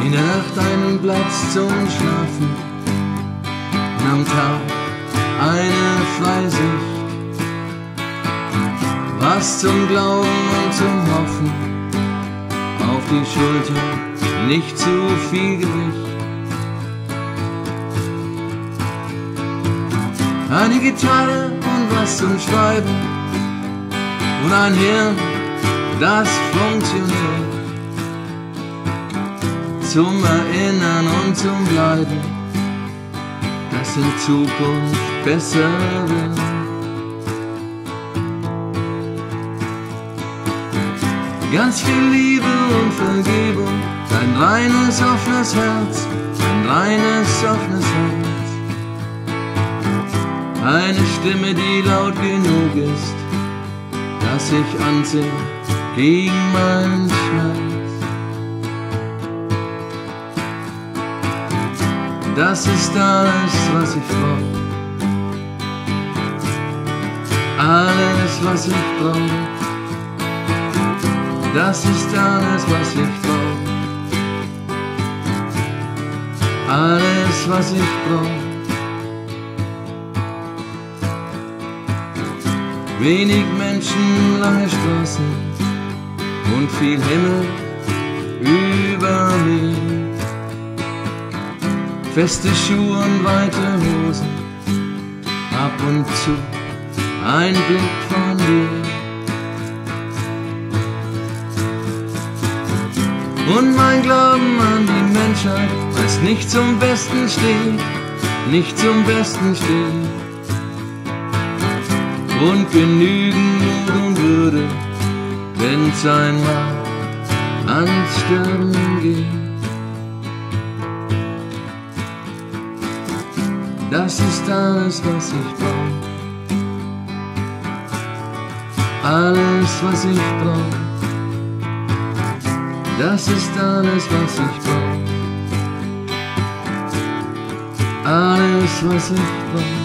in der Nacht einen Platz zum Schlafen, am Tag eine Freisicht, was zum Glauben und zum Hoffen, auf die Schulter nicht zu viel Gewicht. Eine Gitarre und was zum Schreiben und ein Hirn, das funktioniert, zum Erinnern und zum Bleiben, dass in Zukunft besser wird. Ganz viel Liebe und Vergebung, ein reines, offenes Herz, ein reines, offenes Herz. Eine Stimme, die laut genug ist, dass ich ansinge gegen meinen Schmerz. Das ist alles, was ich brauch. Alles, was ich brauch. Das ist alles, was ich brauch. Alles, was ich brauch. Wenig Menschen, lange Straßen und viel Himmel über mir. Feste Schuhe und weite Hosen, ab und zu ein Blick von dir. Und mein Glauben an die Menschheit, weil's nicht zum Besten steht, nicht zum Besten steht. Und genügend Mut und Würde, wenn's einmal ans Sterben geht. Das ist alles, was ich brauch. Alles, was ich brauch. Das ist alles, was ich brauch. Alles, was ich brauch.